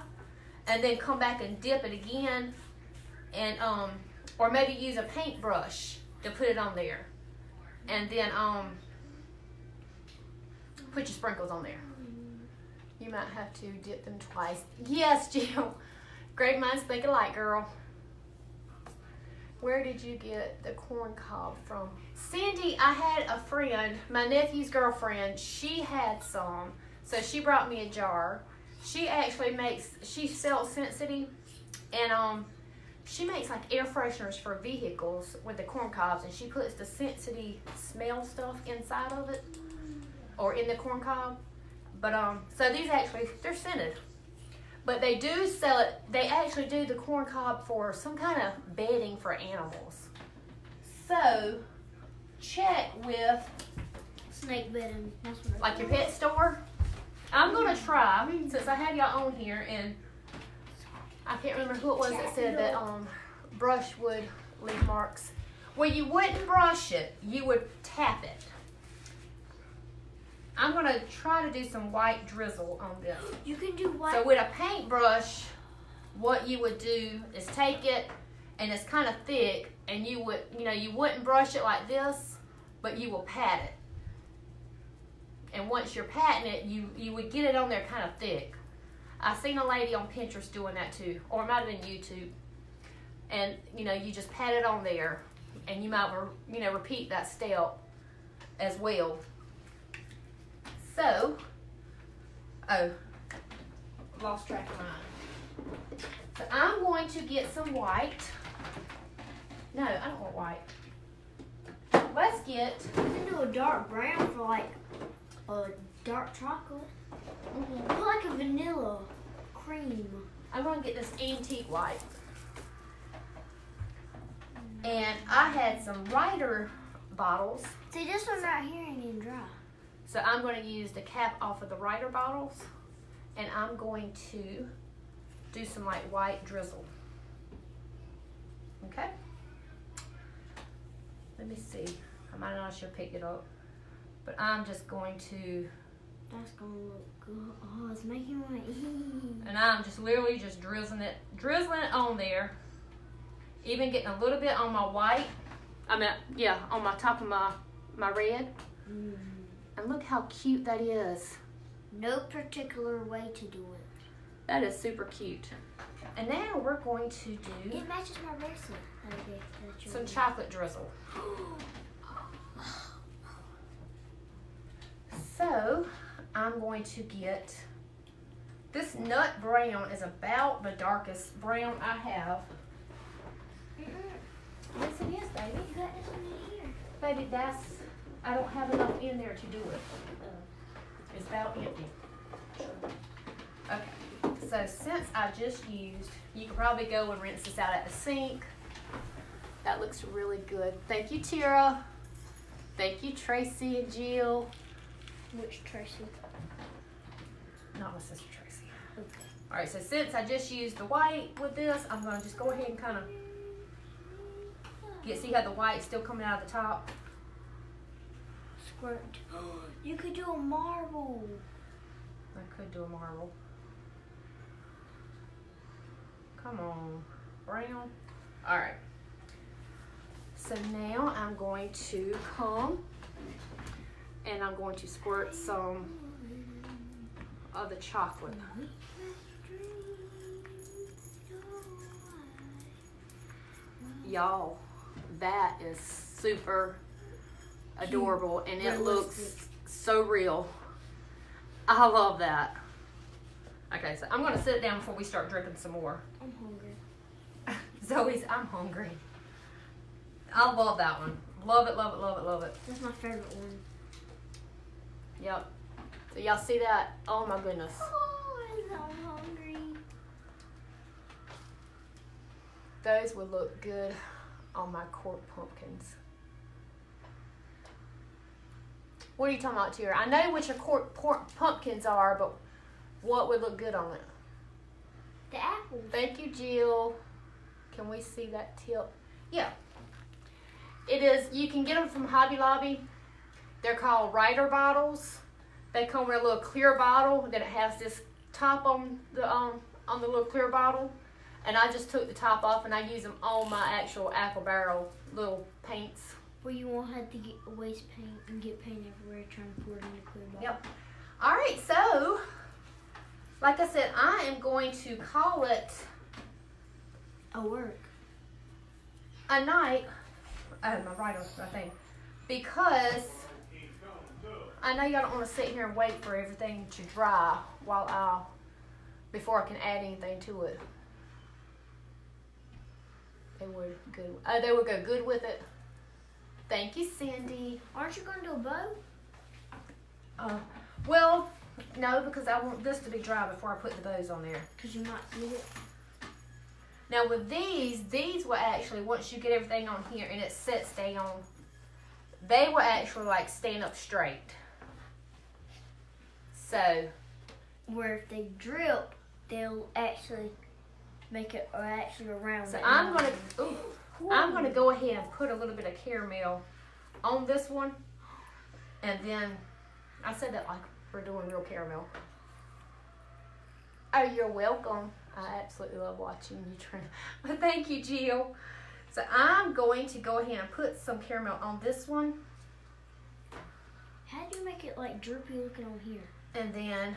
and then come back and dip it again, and or maybe use a paintbrush to put it on there, and then put your sprinkles on there. You might have to dip them twice. Yes, Jill. Great minds think alike, girl. Where did you get the corn cob from? Cindy, I had a friend, my nephew's girlfriend, she had some. So she brought me a jar. She actually she sells Sensitive, and she makes like air fresheners for vehicles with the corn cobs, and she puts the Sensitive smell stuff inside of it, or in the corn cob. But so these actually, they're scented. But they do sell it, they actually do the corn cob for some kind of bedding for animals. So, check with
Snake bedding.
like your pet store. I'm gonna try, since I have y'all on here, and I can't remember who it was that said that brush would leave marks. Well, you wouldn't brush it, you would tap it. I'm gonna try to do some white drizzle on this.
You can do white.
So with a paintbrush, what you would do is take it, and it's kind of thick, and you wouldn't brush it like this, but you will pat it. And once you're patting it, you would get it on there kind of thick. I seen a lady on Pinterest doing that too, or it might have been YouTube. And you just pat it on there, and you might repeat that step as well. So, lost track of mine. So I'm going to get some white. No, I don't want white. Let's get.
You can do a dark brown for like a dark chocolate. Put like a vanilla cream.
I'm going to get this antique white. And I had some Ryder bottles.
See, this one right here ain't even dry.
So I'm going to use the cap off of the Ryder bottles, and I'm going to do some like white drizzle. Okay? Let me see. I might not should pick it up, but I'm just going to.
That's gonna look good. Oh, it's making me want to eat.
And I'm just literally just drizzling it on there. Even getting a little bit on my white. On my top of my red. And look how cute that is.
No particular way to do it.
That is super cute. And now we're going to do
It matches my bracelet.
some chocolate drizzle. So, I'm going to get, this nut brown is about the darkest brown I have. Yes, it is, baby.
You got this one in here.
Baby, I don't have enough in there to do it. It's about empty. Okay, so since I just used, you can probably go and rinse this out at the sink. That looks really good. Thank you, Tara. Thank you, Tracy and Jill.
Which Tracy?
Not my sister, Tracy. Okay. All right, so since I just used the white with this, I'm gonna just go ahead and kind of see how the white's still coming out of the top?
Squirt. You could do a marble.
I could do a marble. Come on, brown. All right. So now I'm going to come and I'm going to squirt some of the chocolate. Y'all, that is super adorable and it looks so real. I love that. Okay, so I'm gonna sit down before we start dripping some more.
I'm hungry.
Zoe's, I'm hungry. I love that one. Love it, love it, love it, love it.
That's my favorite one.
Yep. So y'all see that? Oh my goodness.
Oh, I'm so hungry.
Those would look good on my cork pumpkins. What are you talking about, Tara? I know what your cork pumpkins are, but what would look good on it?
The apples.
Thank you, Jill. Can we see that tip? Yeah. It is, you can get them from Hobby Lobby. They're called Rider bottles. They come with a little clear bottle that it has this top on the little clear bottle. And I just took the top off and I use them on my actual apple barrel little paints.
Where you won't have to get waste paint and get paint everywhere trying to pour it in the clear bottle.
Yep. All right, so like I said, I am going to call it
a work.
a night. My writer, I think, because I know y'all don't want to sit here and wait for everything to dry before I can add anything to it. They would go good with it. Thank you, Cindy.
Aren't you going to do a bow?
Well, no, because I want this to be dry before I put the bows on there.
Because you might need it.
Now with these will actually, once you get everything on here and it sets down, they will actually like stand up straight. So.
Where if they drip, they'll actually make it actually around.
So I'm gonna go ahead and put a little bit of caramel on this one, and then I said that like we're doing real caramel. Oh, you're welcome. I absolutely love watching you try. But thank you, Jill. So I'm going to go ahead and put some caramel on this one.
How do you make it like drippy looking on here?
And then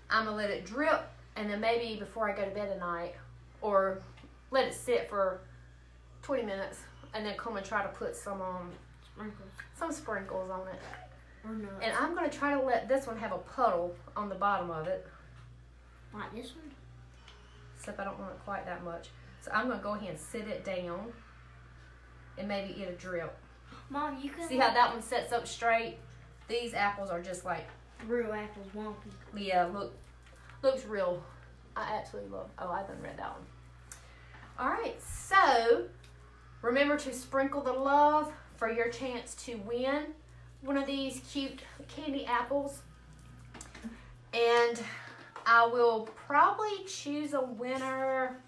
I'm gonna let it drip, and then maybe before I go to bed tonight, or let it sit for 20 minutes, and then come and try to put some sprinkles on it.
Or nuts.
And I'm gonna try to let this one have a puddle on the bottom of it.
Like this one?
Except I don't want it quite that much. So I'm gonna go ahead and sit it down, and maybe it'll drip.
Mom, you can
see how that one sets up straight? These apples are just like
real apples, wonky.
Yeah, looks real. I absolutely love. Oh, I haven't read that one. All right, so remember to sprinkle the love for your chance to win one of these cute candy apples. And I will probably choose a winner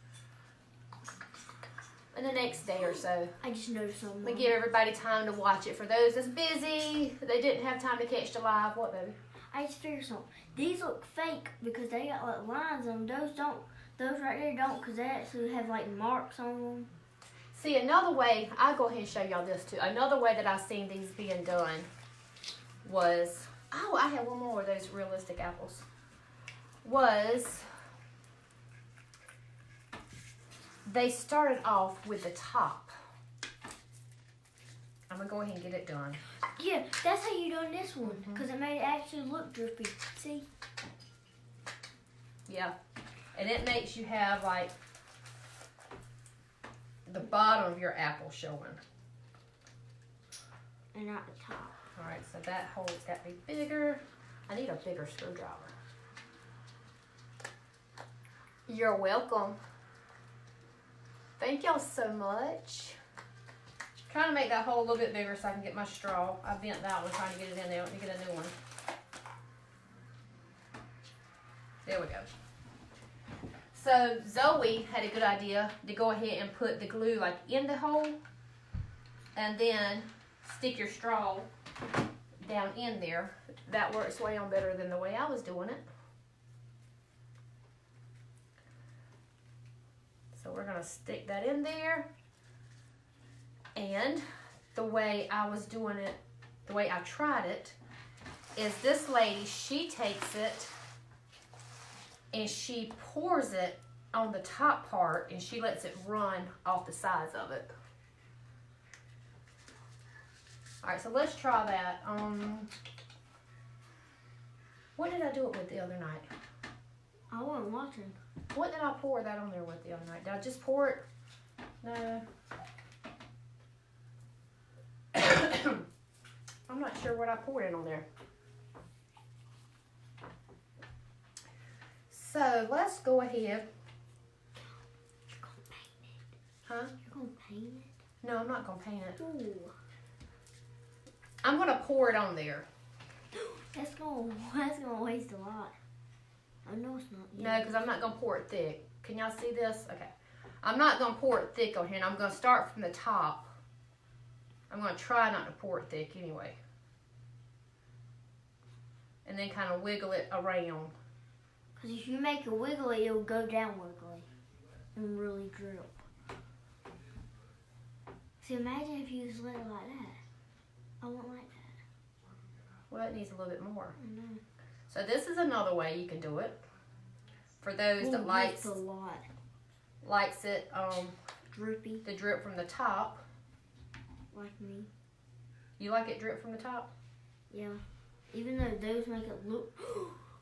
in the next day or so.
I just noticed something.
We give everybody time to watch it. For those that's busy, they didn't have time to catch the live. What, baby?
I just figured something. These look fake because they got like lines on them. Those don't. Those right there don't, because they actually have like marks on them.
See, another way, I'll go ahead and show y'all this too. Another way that I've seen these being done was, oh, I had one more of those realistic apples. Was they started off with the top. I'm gonna go ahead and get it done.
Yeah, that's how you done this one, because it made it actually look drippy. See?
Yeah, and it makes you have like the bottom of your apple showing.
And not the top.
All right, so that hole's got to be bigger. I need a bigger screwdriver. You're welcome. Thank y'all so much. Trying to make that hole a little bit bigger so I can get my straw. I bent that one trying to get it in there. Let me get a new one. There we go. So Zoe had a good idea to go ahead and put the glue like in the hole and then stick your straw down in there. That works way on better than the way I was doing it. So we're gonna stick that in there. And the way I was doing it, the way I tried it, is this lady, she takes it and she pours it on the top part and she lets it run off the sides of it. All right, so let's try that. What did I do it with the other night?
I wasn't watching.
What did I pour that on there with the other night? Did I just pour it? No. I'm not sure what I poured it on there. So let's go ahead.
You're gonna paint it.
Huh?
You're gonna paint it?
No, I'm not gonna paint it.
Ooh.
I'm gonna pour it on there.
That's gonna waste a lot. I know it's not.
No, because I'm not gonna pour it thick. Can y'all see this? Okay. I'm not gonna pour it thick on here, and I'm gonna start from the top. I'm gonna try not to pour it thick anyway. And then kind of wiggle it around.
Because if you make it wiggly, it'll go down wiggly and really drip. So imagine if you just let it like that. I won't like that.
Well, it needs a little bit more.
I know.
So this is another way you can do it. For those that
Ooh,
likes
that's a lot.
it,
Drippy,
the drip from the top.
like me.
You like it drip from the top?
Yeah. Even though those make it look.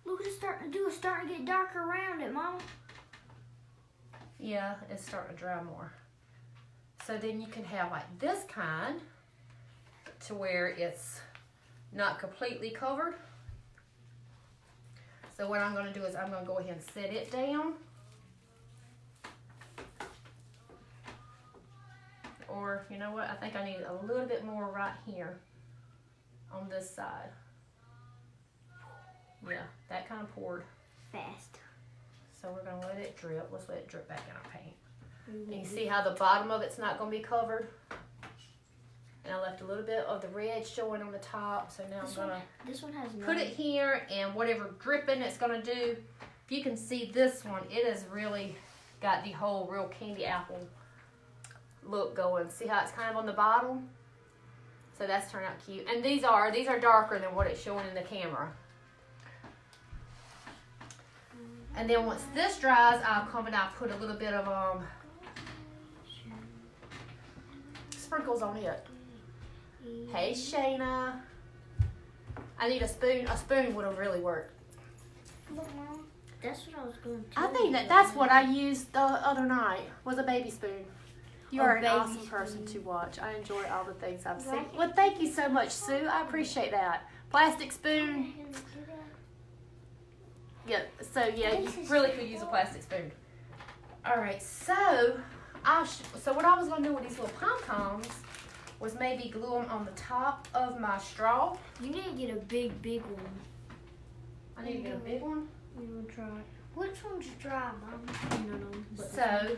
Look what it's starting to do. It's starting to get darker around it, Mama.
Yeah, it's starting to dry more. So then you can have like this kind to where it's not completely covered. So what I'm going to do is I'm going to go ahead and set it down. Or, you know what, I think I need a little bit more right here on this side. Yeah, that kind of poured.
Fast.
So we're going to let it drip. Let's let it drip back in our paint.
Mm-hmm.
And you see how the bottom of it's not going to be covered? And I left a little bit of the red showing on the top. So now I'm going to
This one has
put it here, and whatever dripping it's going to do. If you can see this one, it has really got the whole real candy apple look going. See how it's kind of on the bottom? So that's turned out cute. And these are darker than what it's showing in the camera. And then once this dries, I'll come and I'll put a little bit of sprinkles on it. Hey Shayna. I need a spoon. A spoon would have really worked.
Look, Mom. That's what I was going to
I think that's what I used the other night, was a baby spoon. You are an awesome person to watch. I enjoy all the things I've seen. Well, thank you so much, Sue. I appreciate that. Plastic spoon. Yeah, so yeah, you really could use a plastic spoon. All right, so so what I was going to do with these little pom-poms was maybe glue them on the top of my straw.
You need to get a big one.
I need to get a big one.
You want to try it?
Which one's dry, Mom?
No. But
So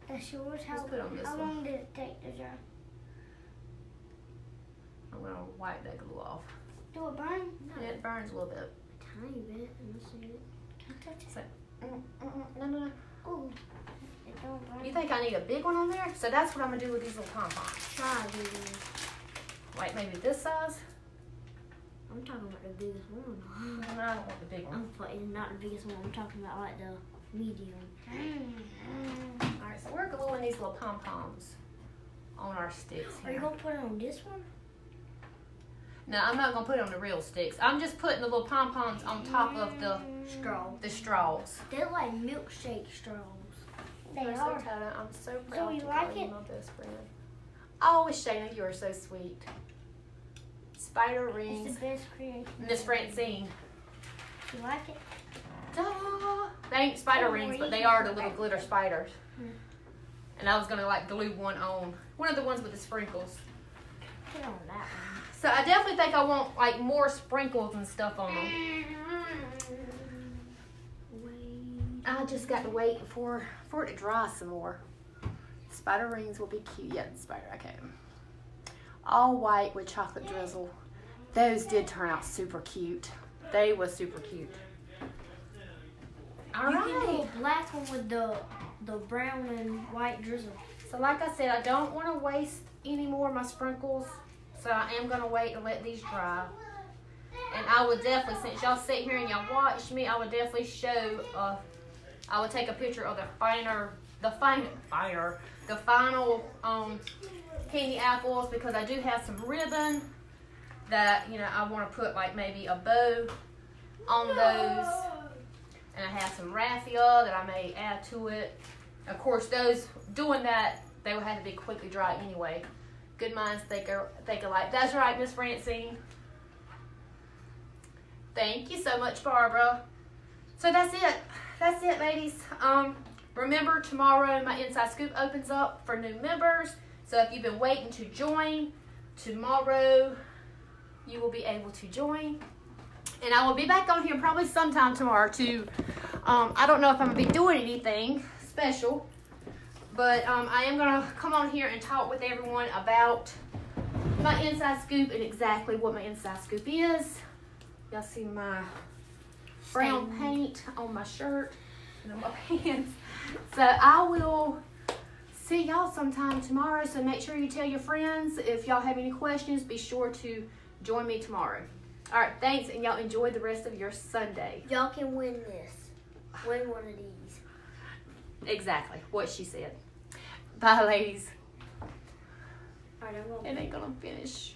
That's yours. How,
Let's put on this
how
one.
long did it take to dry?
I'm going to wipe that glue off.
Do it burn?
And it burns a little bit.
a tiny bit. Let's see it.
Can I touch it?
So, no.
Ooh, it don't burn.
You think I need a big one on there? So that's what I'm going to do with these little pom-poms.
Try a big one.
Like maybe this size?
I'm talking about the biggest one.
No, I don't want the big one.
It's not the biggest one. I'm talking about like the medium.
Alright, so we're gluing these little pom-poms on our sticks
Are you
here.
gonna put it on this one?
No, I'm not going to put it on the real sticks. I'm just putting the little pom-poms on top of the straws.
They're like milkshake straws.
They
I'm so
are.
tired. I'm so
So
proud
you
to
like
call you
it?
my best friend. Oh, Shayna, you are so sweet. Spider
It's
rings.
the best creation.
Miss Francine.
You like it?
Ta-da! They ain't spider rings, but they are the little glitter spiders. And I was gonna like glue one on. One of the ones with the sprinkles.
Put on that one.
So I definitely think I want like more sprinkles and stuff on them.
Wait.
I just got to wait for it to dry some more. Spider rings will be cute. Yeah, the spider, okay. All white with chocolate drizzle. Those did turn out super cute. They were super cute. All
You can do
right.
a black one with the brown and white drizzle.
So like I said, I don't want to waste any more of my sprinkles. So I am going to wait to let these dry. And I would definitely, since y'all sit here and y'all watch me, I would definitely show, I would take a picture of the final candy apples, because I do have some ribbon that, you know, I want to put like maybe a bow on those. And I have some raffia that I may add to it. Of course, those doing that, they will have to be quickly dry anyway. Good minds think alike. That's right, Miss Francine. Thank you so much, Barbara. So that's it. That's it, ladies. Remember, tomorrow my Inside Scoop opens up for new members. So if you've been waiting to join, tomorrow you will be able to join. And I will be back on here probably sometime tomorrow to, I don't know if I'm going to be doing anything special, but I am going to come on here and talk with everyone about my Inside Scoop and exactly what my Inside Scoop is. Y'all see my brown paint on my shirt and on my pants. So I will see y'all sometime tomorrow. So make sure you tell your friends. If y'all have any questions, be sure to join me tomorrow. All right, thanks, and y'all enjoy the rest of your Sunday.
Y'all can win this. Win one of these.
Exactly what she said. Bye, ladies.
All right, I'm gonna
It ain't gonna finish.